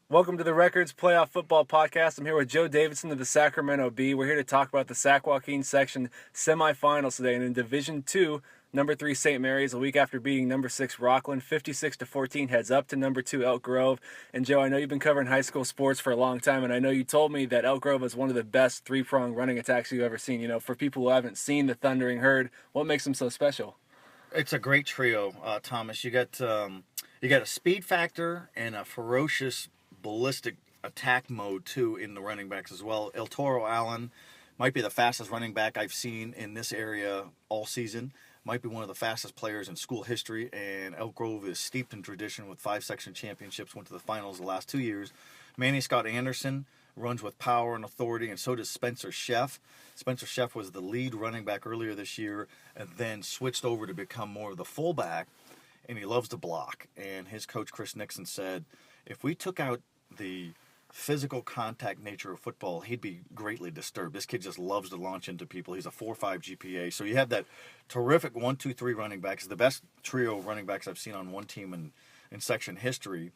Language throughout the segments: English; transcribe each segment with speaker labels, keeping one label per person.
Speaker 1: Welcome to the Records Playoff Football Podcast. I'm here with Joe Davidson of the Sacramento Bee. We're here to talk about the Sac Joaquin section semifinals today. And in Division II, number 3 St. Mary's, a week after beating number 6 Rockland, 56-14, heads up to number 2 Elk Grove. And Joe, I know you've been covering high school sports for a long time, and I know you told me that Elk Grove is one of the best three-prong running attacks you've ever seen. You know, for people who haven't seen the Thundering Herd, what makes them so special?
Speaker 2: It's a great trio, Thomas. You got a speed factor and a ferocious ballistic attack mode too in the running backs as well. El Toro Allen might be the fastest running back I've seen in this area all season. Might be one of the fastest players in school history, and Elk Grove is steeped in tradition with 5 section championships, went to the finals the last 2 years. Manny Scott Anderson runs with power and authority, and so does Spencer Sheff. Spencer Sheff was the lead running back earlier this year and then switched over to become more of the fullback, and he loves to block. And his coach, Chris Nixon, said, if we took out the physical contact nature of football, he'd be greatly disturbed. This kid just loves to launch into people. He's a 4.5 GPA. So you have that terrific 1-2-3 running backs, the best trio of running backs I've seen on one team in section history.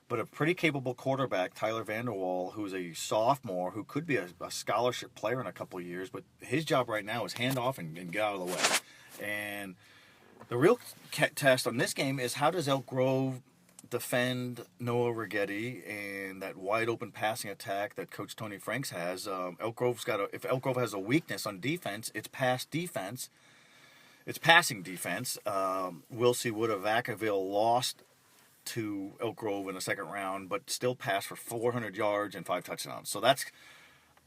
Speaker 2: But a pretty capable quarterback, Tyler Vanderwall, who's a sophomore, who could be a scholarship player in a couple of years, but his job right now is hand off and get out of the way. And the real test on this game is how does Elk Grove defend Noah Rigetti and that wide open passing attack that Coach Tony Franks has. If Elk Grove has a weakness on defense, it's pass defense. It's passing defense. Wilsey would have Vacaville lost to Elk Grove in the second round, but still passed for 400 yards and 5 touchdowns. So that's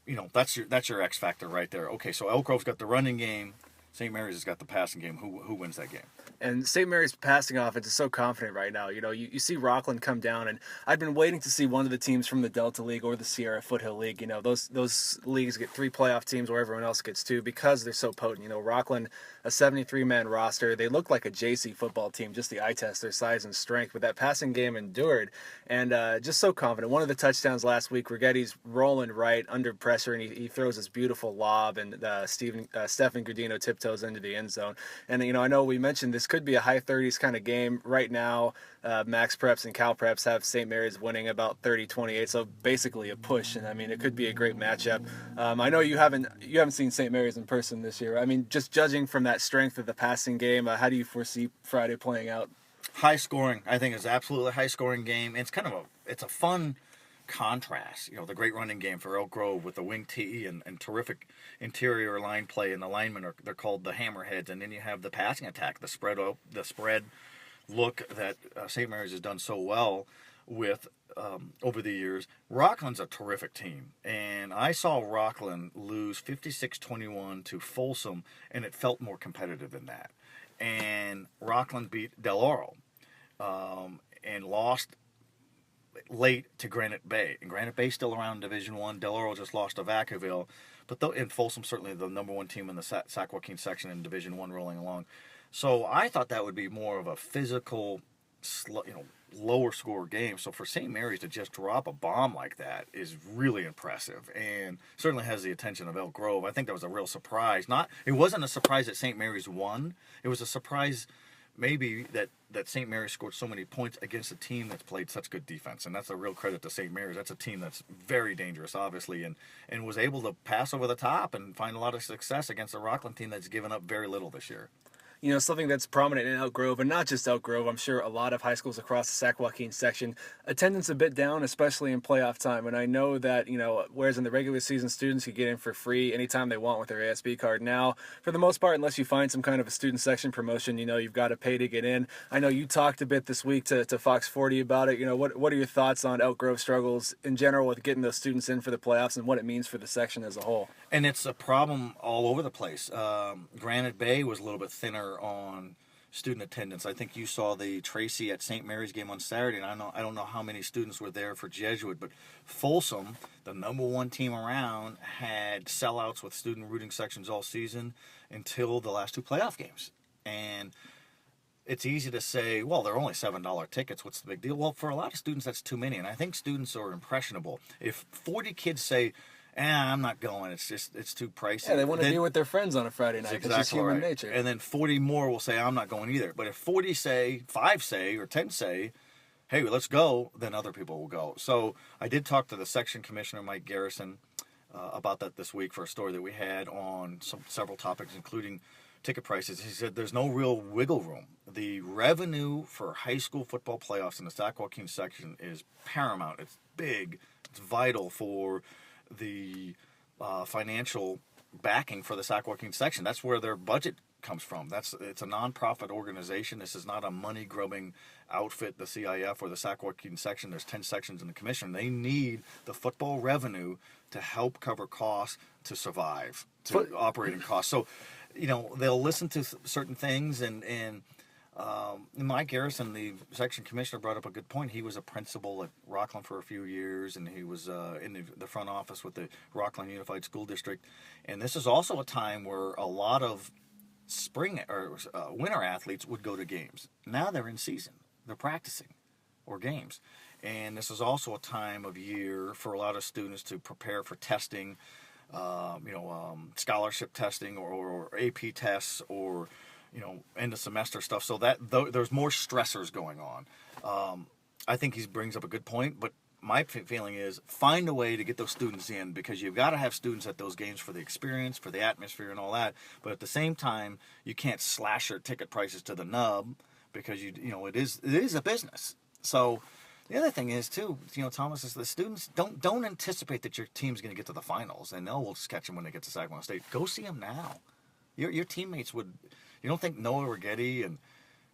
Speaker 2: your X factor right there. Okay, so Elk Grove's got the running game. St. Mary's has got the passing game. Who wins that game?
Speaker 1: And St. Mary's passing offense is so confident right now. You know, you see Rockland come down, and I've been waiting to see one of the teams from the Delta League or the Sierra Foothill League. You know, those leagues get 3 playoff teams where everyone else gets 2 because they're so potent. You know, Rockland, a 73-man roster. They look like a JC football team, just the eye test, their size and strength. But that passing game endured, and just so confident. One of the touchdowns last week, Rigetti's rolling right under pressure, and he throws this beautiful lob, and Stephen Gradino tiptoes into the end zone. And, you know, I know we mentioned this could be a high 30s kind of game. Right now, Max Preps and Cal Preps have St. Mary's winning about 30-28, so basically a push. And I mean, it could be a great matchup. I know you haven't seen St. Mary's in person this year. I mean, just judging from that strength of the passing game, how do you foresee Friday playing out?
Speaker 2: High scoring. I think it's absolutely a high scoring game. It's a fun contrast. You know, the great running game for Elk Grove with the wing T and terrific interior line play, and the linemen they're called the hammerheads, and then you have the passing attack, the spread look that St. Mary's has done so well with over the years. Rockland's a terrific team, and I saw Rockland lose 56-21 to Folsom, and it felt more competitive than that. And Rockland beat Del Oro and lost late to Granite Bay. And Granite Bay's still around in Division I. Del Oro just lost to Vacaville. And Folsom certainly the number 1 team in the Sac Joaquin section in Division I rolling along. So I thought that would be more of a physical, lower score game. So for St. Mary's to just drop a bomb like that is really impressive, and certainly has the attention of Elk Grove. I think that was a real surprise. It wasn't a surprise that St. Mary's won. It was a surprise maybe that St. Mary's scored so many points against a team that's played such good defense, and that's a real credit to St. Mary's. That's a team that's very dangerous, obviously, and was able to pass over the top and find a lot of success against a Rockland team that's given up very little this year.
Speaker 1: You know, something that's prominent in Elk Grove, and not just Elk Grove, I'm sure a lot of high schools across the Sac Joaquin section, attendance a bit down, especially in playoff time. And I know that, you know, whereas in the regular season, students could get in for free anytime they want with their ASB card. Now, for the most part, unless you find some kind of a student section promotion, you know, you've got to pay to get in. I know you talked a bit this week to Fox 40 about it. You know, what are your thoughts on Elk Grove struggles in general with getting those students in for the playoffs and what it means for the section as a whole?
Speaker 2: And it's a problem all over the place. Granite Bay was a little bit thinner on student attendance. I think you saw the Tracy at St. Mary's game on Saturday, and I don't know how many students were there for Jesuit, but Folsom, the number 1 team around, had sellouts with student rooting sections all season until the last 2 playoff games. And it's easy to say, well, they're only $7 tickets. What's the big deal? Well, for a lot of students, that's too many, and I think students are impressionable. If 40 kids say, I'm not going. It's too pricey.
Speaker 1: Yeah, they want to be with their friends on a Friday night. It's just human nature.
Speaker 2: And then 40 more will say, I'm not going either. But if 5 say, or 10 say, hey, let's go, then other people will go. So I did talk to the section commissioner, Mike Garrison, about that this week for a story that we had on several topics, including ticket prices. He said there's no real wiggle room. The revenue for high school football playoffs in the Sac Joaquin section is paramount. It's big. It's vital for the financial backing for the Sac Joaquin section. That's where their budget comes from. It's a nonprofit organization. This is not a money grubbing outfit, the CIF or the Sac Joaquin section. There's 10 sections in the commission. They need the football revenue to help cover costs to survive, operating costs. So, they'll listen to certain things, and Mike Garrison, the section commissioner, brought up a good point. He was a principal at Rockland for a few years, and he was in the front office with the Rockland Unified School District. And this is also a time where a lot of spring or winter athletes would go to games. Now they're in season. They're practicing or games. And this is also a time of year for a lot of students to prepare for testing, scholarship testing or AP tests or, end of semester stuff. So that there's more stressors going on. I think he brings up a good point, but my feeling is find a way to get those students in, because you've got to have students at those games for the experience, for the atmosphere and all that. But at the same time, you can't slash your ticket prices to the nub, because it is a business. So the other thing is too, Thomas, is the students don't anticipate that your team's going to get to the finals, and we'll just catch them when they get to Sacramento State. Go see them now. Your teammates would. You don't think Noah Rigetti and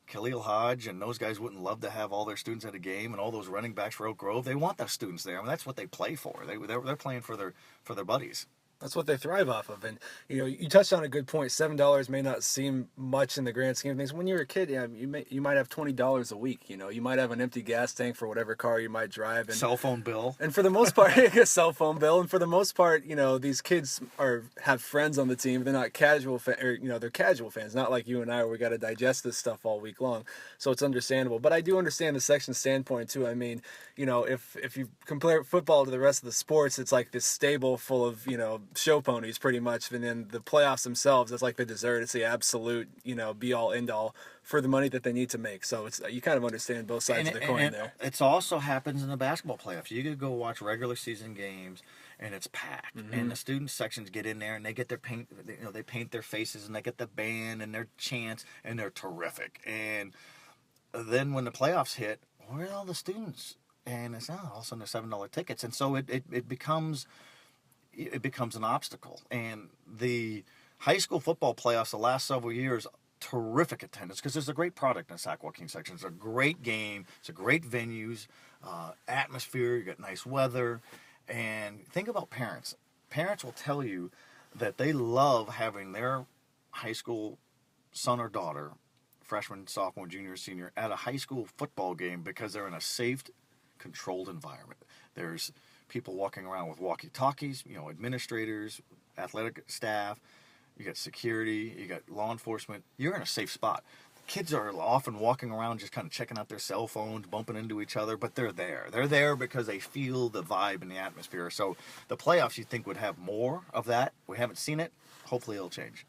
Speaker 2: Khalil Hodge and those guys wouldn't love to have all their students at a game, and all those running backs for Elk Grove? They want those students there. I mean, that's what they play for. They're playing for their buddies.
Speaker 1: That's what they thrive off of. And, you touched on a good point. $7 may not seem much in the grand scheme of things. When you're a kid, you might have $20 a week. You might have an empty gas tank for whatever car you might drive. And
Speaker 2: cell phone bill.
Speaker 1: And for the most part, a cell phone bill. And for the most part, these kids have friends on the team. They're not casual they're casual fans. Not like you and I, where we got to digest this stuff all week long. So it's understandable. But I do understand the section standpoint too. I mean, if you compare football to the rest of the sports, it's like this stable full of, show ponies pretty much, and then the playoffs themselves, it's like the dessert. It's the absolute be all end all for the money that they need to make. So it's you kind of understand both sides of the coin there.
Speaker 2: It also happens in the basketball playoffs. You could go watch regular season games and it's packed, and the student sections get in there and they get their paint. They paint their faces and they get the band and their chants, and they're terrific. And then when the playoffs hit, where are all the students? And it's all of a sudden they're $7 tickets, and so it becomes an obstacle. And the high school football playoffs the last several years, terrific attendance, because there's a great product in the Sac Joaquin section. It's a great game. It's a great venues, atmosphere. You got nice weather. And think about parents. Parents will tell you that they love having their high school son or daughter, freshman, sophomore, junior, senior, at a high school football game, because they're in a safe, controlled environment. There's people walking around with walkie-talkies, administrators, athletic staff, you got security, you got law enforcement. You're in a safe spot. Kids are often walking around just kind of checking out their cell phones, bumping into each other, but they're there. They're there because they feel the vibe and the atmosphere. So the playoffs, you think, would have more of that. We haven't seen it. Hopefully it'll change.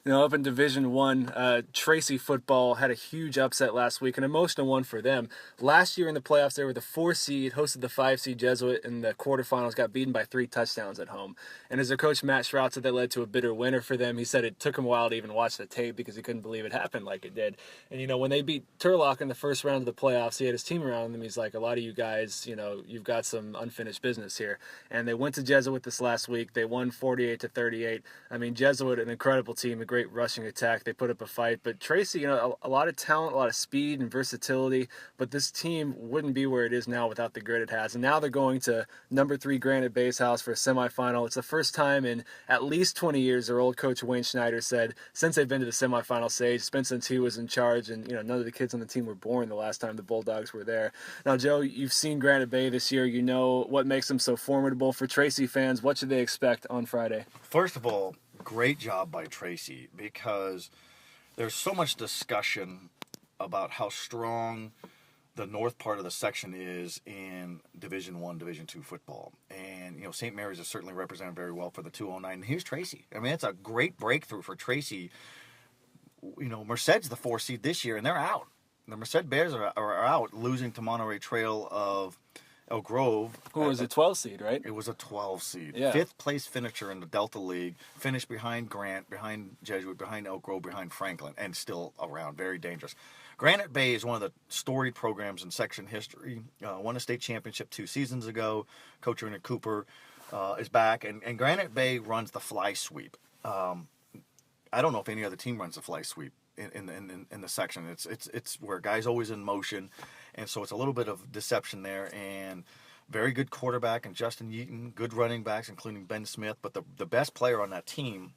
Speaker 1: Up in Division I, Tracy football had a huge upset last week, an emotional one for them. Last year in the playoffs, they were the 4 seed, hosted the 5 seed Jesuit in the quarterfinals, got beaten by 3 touchdowns at home. And as their coach Matt Shrout said, that led to a bitter winner for them. He said it took him a while to even watch the tape because he couldn't believe it happened like it did. And when they beat Turlock in the first round of the playoffs, he had his team around him. He's like, a lot of you guys, you've got some unfinished business here. And they went to Jesuit this last week. They won 48-38. I mean, Jesuit, an incredible team, a great rushing attack. They put up a fight. But Tracy, a lot of talent, a lot of speed and versatility. But this team wouldn't be where it is now without the grit it has. And now they're going to number 3 Granite Bay's house for a semifinal. It's the first time in at least 20 years, their old coach Wayne Schneider said, since they've been to the semifinal stage. It's been since he was in charge, and none of the kids on the team were born the last time the Bulldogs were there. Now, Joe, you've seen Granite Bay this year. You know what makes them so formidable. For Tracy fans, what should they expect on Friday?
Speaker 2: First of all, great job by Tracy, because there's so much discussion about how strong the north part of the section is in Division I, Division II football. And, St. Mary's is certainly represented very well for the 209. And here's Tracy. I mean, it's a great breakthrough for Tracy. Merced's the 4 seed this year, and they're out. the Merced Bears are out, losing to Monterey Trail of Elk Grove.
Speaker 1: Who was a 12 seed, right?
Speaker 2: It was a 12 seed.
Speaker 1: Yeah.
Speaker 2: 5th place finisher in the Delta League. Finished behind Grant, behind Jesuit, behind Elk Grove, behind Franklin, and still around. Very dangerous. Granite Bay is one of the storied programs in section history. Won a state championship 2 seasons ago. Coach Ernie Cooper is back, and Granite Bay runs the fly sweep. I don't know if any other team runs the fly sweep in the section. It's where guys always in motion, and so it's a little bit of deception there. And very good quarterback and Justin Yeaton, good running backs, including Ben Smith. But the best player on that team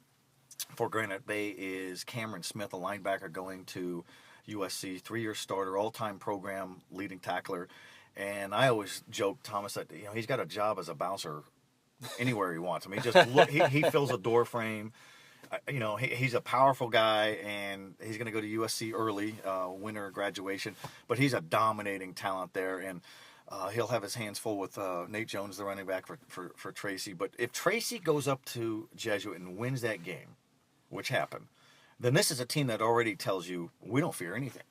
Speaker 2: for Granite Bay is Cameron Smith, a linebacker going to USC, 3-year starter, all-time program leading tackler. And I always joke, Thomas, that he's got a job as a bouncer anywhere he wants. I mean, he fills a door frame. He's a powerful guy, and he's going to go to USC early, winter graduation. But he's a dominating talent there, and he'll have his hands full with Nate Jones, the running back for Tracy. But if Tracy goes up to Jesuit and wins that game, which happened, then this is a team that already tells you we don't fear anything.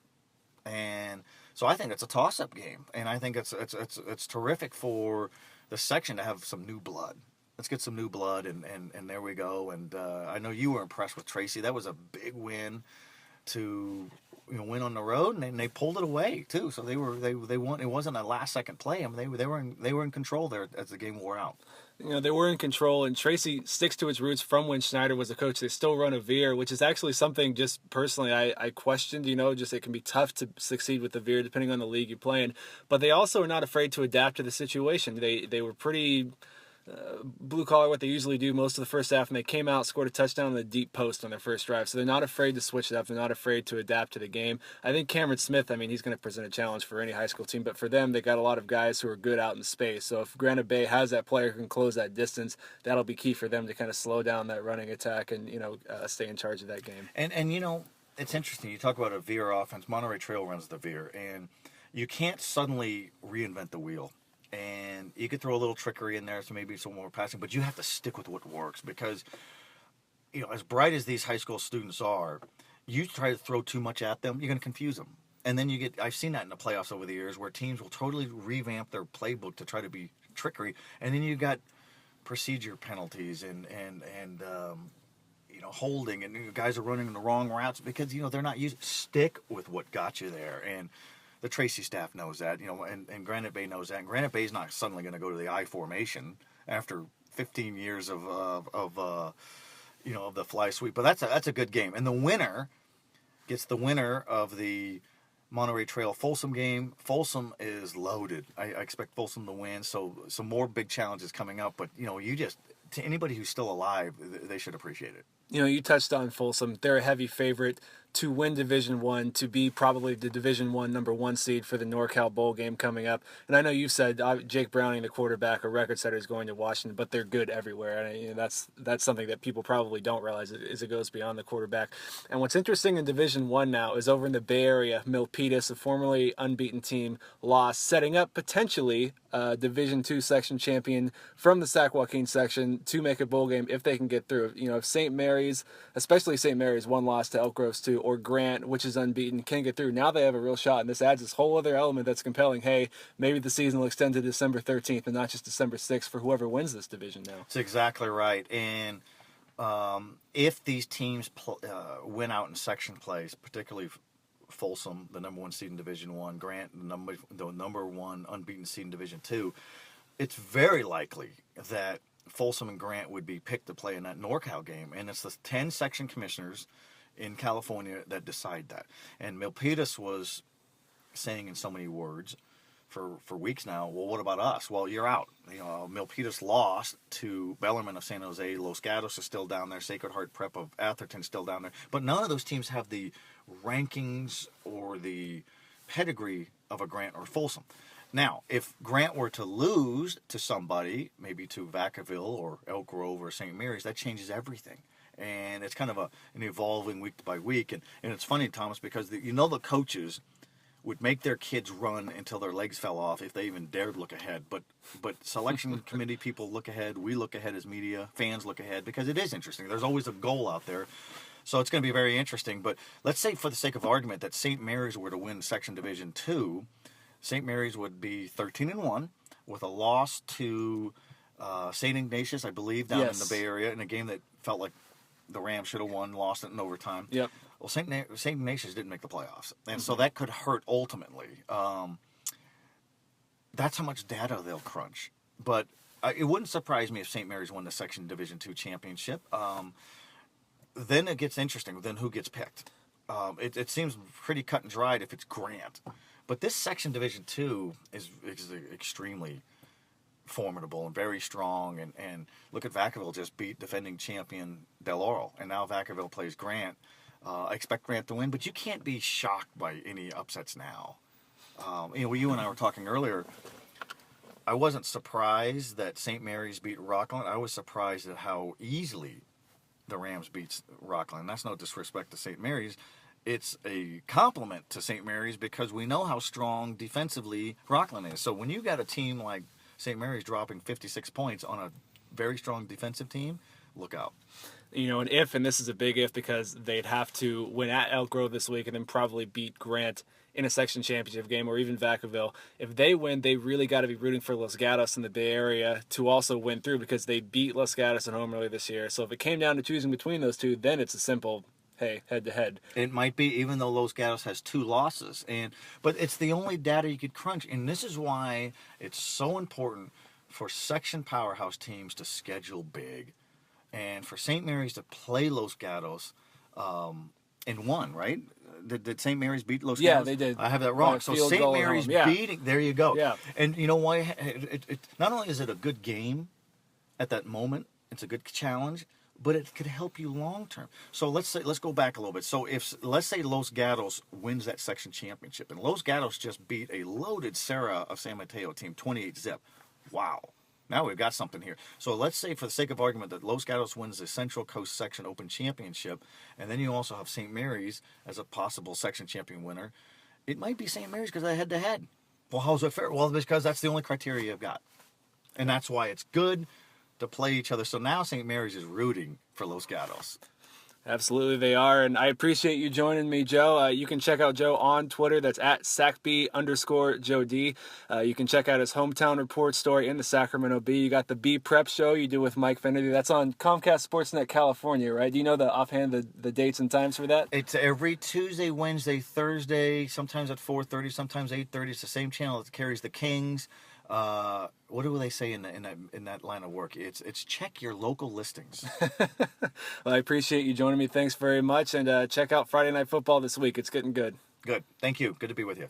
Speaker 2: And so I think it's a toss-up game, and I think it's terrific for the section to have some new blood. Let's get some new blood, and there we go. And I know you were impressed with Tracy. That was a big win to win on the road, and they pulled it away too. So they won. It wasn't a last-second play. I mean, they were in control there as the game wore out.
Speaker 1: They were in control, and Tracy sticks to its roots from when Schneider was a coach. They still run a veer, which is actually something just personally I questioned. Just it can be tough to succeed with the veer depending on the league you play in. But they also are not afraid to adapt to the situation. They were pretty blue collar, what they usually do most of the first half, and they came out, scored a touchdown on the deep post on their first drive. So they're not afraid to switch it up. They're not afraid to adapt to the game. I think Cameron Smith, he's going to present a challenge for any high school team, but for them, they got a lot of guys who are good out in space. So if Granite Bay has that player who can close that distance, that'll be key for them to kind of slow down that running attack and stay in charge of that game.
Speaker 2: And it's interesting. You talk about a veer offense. Monterey Trail runs the veer, and you can't suddenly reinvent the wheel. And you could throw a little trickery in there, so maybe some more passing, but you have to stick with what works because, as bright as these high school students are, you try to throw too much at them, you're going to confuse them. And then I've seen that in the playoffs over the years where teams will totally revamp their playbook to try to be trickery, and then you got procedure penalties and holding, and guys are running the wrong routes because, they're not used. Stick with what got you there. And the Tracy staff knows that, and Granite Bay knows that. And Granite Bay's not suddenly going to go to the I formation after 15 years of the fly sweep. But that's a good game. And the winner gets the winner of the Monterey Trail Folsom game. Folsom is loaded. I expect Folsom to win. So some more big challenges coming up. But to anybody who's still alive, they should appreciate it.
Speaker 1: You touched on Folsom. They're a heavy favorite to win Division I, to be probably the Division I number 1 seed for the NorCal Bowl game coming up. And I know you said Jake Browning, the quarterback, a record setter, is going to Washington, but they're good everywhere. And that's something that people probably don't realize as it goes beyond the quarterback. And what's interesting in Division I now is over in the Bay Area, Milpitas, a formerly unbeaten team, lost, setting up potentially a Division II section champion from the Sac Joaquin section to make a bowl game if they can get through. If St. Mary's, especially St. Mary's, one loss to Elk Grove 2, or Grant, which is unbeaten, can get through. Now they have a real shot, and this adds this whole other element that's compelling. Hey, maybe the season will extend to December 13th and not just December 6th for whoever wins this division now.
Speaker 2: That's exactly right. And if these teams win out in section plays, particularly Folsom, the number 1 seed in Division I, Grant, the number 1 unbeaten seed in Division II, it's very likely that Folsom and Grant would be picked to play in that NorCal game. And it's the 10 section commissioners in California that decide that. And Milpitas was saying in so many words for weeks now, well, what about us? Well, you're out. Milpitas lost to Bellarmine of San Jose. Los Gatos is still down there. Sacred Heart Prep of Atherton still down there. But none of those teams have the rankings or the pedigree of a Grant or Folsom. Now, if Grant were to lose to somebody, maybe to Vacaville or Elk Grove or St. Mary's, that changes everything. And it's kind of an evolving week by week. And it's funny, Thomas, because the coaches would make their kids run until their legs fell off if they even dared look ahead. But selection committee people look ahead. We look ahead as media. Fans look ahead because it is interesting. There's always a goal out there. So it's going to be very interesting. But let's say, for the sake of argument, that St. Mary's were to win Section Division 2, St. Mary's would be 13-1 with a loss to St. Ignatius, I believe, down in the Bay Area in a game that felt like the Rams should have won, lost it in overtime.
Speaker 1: Yep.
Speaker 2: Well, St. Ignatius didn't make the playoffs, and so that could hurt ultimately. That's how much data they'll crunch. But it wouldn't surprise me if St. Mary's won the Section Division 2 championship. Then it gets interesting. Then who gets picked? It seems pretty cut and dried if it's Grant. But this Section Division 2 is extremely formidable and very strong. And look at Vacaville just beat defending champion Del Oro. And now Vacaville plays Grant. I expect Grant to win, but you can't be shocked by any upsets now. You and I were talking earlier. I wasn't surprised that St. Mary's beat Rockland. I was surprised at how easily the Rams beat Rockland. That's no disrespect to St. Mary's. It's a compliment to St. Mary's because we know how strong defensively Rockland is. So when you got a team like St. Mary's dropping 56 points on a very strong defensive team, look out.
Speaker 1: And this is a big if because they'd have to win at Elk Grove this week and then probably beat Grant in a section championship game or even Vacaville. If they win, they really got to be rooting for Los Gatos in the Bay Area to also win through because they beat Los Gatos at home earlier this year. So if it came down to choosing between those two, then it's a simple, hey, head-to-head.
Speaker 2: It might be, even though Los Gatos has 2 losses. But it's the only data you could crunch. And this is why it's so important for section powerhouse teams to schedule big. And for St. Mary's to play Los Gatos and won, right? Did St. Mary's beat Los Gatos?
Speaker 1: Yeah, they did.
Speaker 2: I have that wrong. So St. Mary's beating, there you go.
Speaker 1: Yeah.
Speaker 2: And you know why? Not only is it a good game at that moment, it's a good challenge, but it could help you long term. So let's go back a little bit. So let's say Los Gatos wins that section championship, and Los Gatos just beat a loaded Serra of San Mateo team 28-zip. Wow. Now we've got something here. So let's say, for the sake of argument, that Los Gatos wins the Central Coast Section Open Championship, and then you also have St. Mary's as a possible section champion winner. It might be St. Mary's because they're head-to-head. Well, how's it fair? Well, because that's the only criteria you've got. And that's why it's good to play each other. So now St. Mary's is rooting for Los Gatos.
Speaker 1: Absolutely, they are, and I appreciate you joining me, Joe. You can check out Joe on Twitter. That's at SacB_Joe D. You can check out his hometown report story in the Sacramento Bee. You got the Bee Prep Show you do with Mike Finnerty. That's on Comcast Sportsnet California, right? Do you know the dates and times for that?
Speaker 2: It's every Tuesday, Wednesday, Thursday, sometimes at 4:30, sometimes 8:30. It's the same channel that carries the Kings. What do they say in that line of work? It's check your local listings.
Speaker 1: Well, I appreciate you joining me. Thanks very much. And check out Friday Night Football this week. It's getting good.
Speaker 2: Good. Thank you. Good to be with you.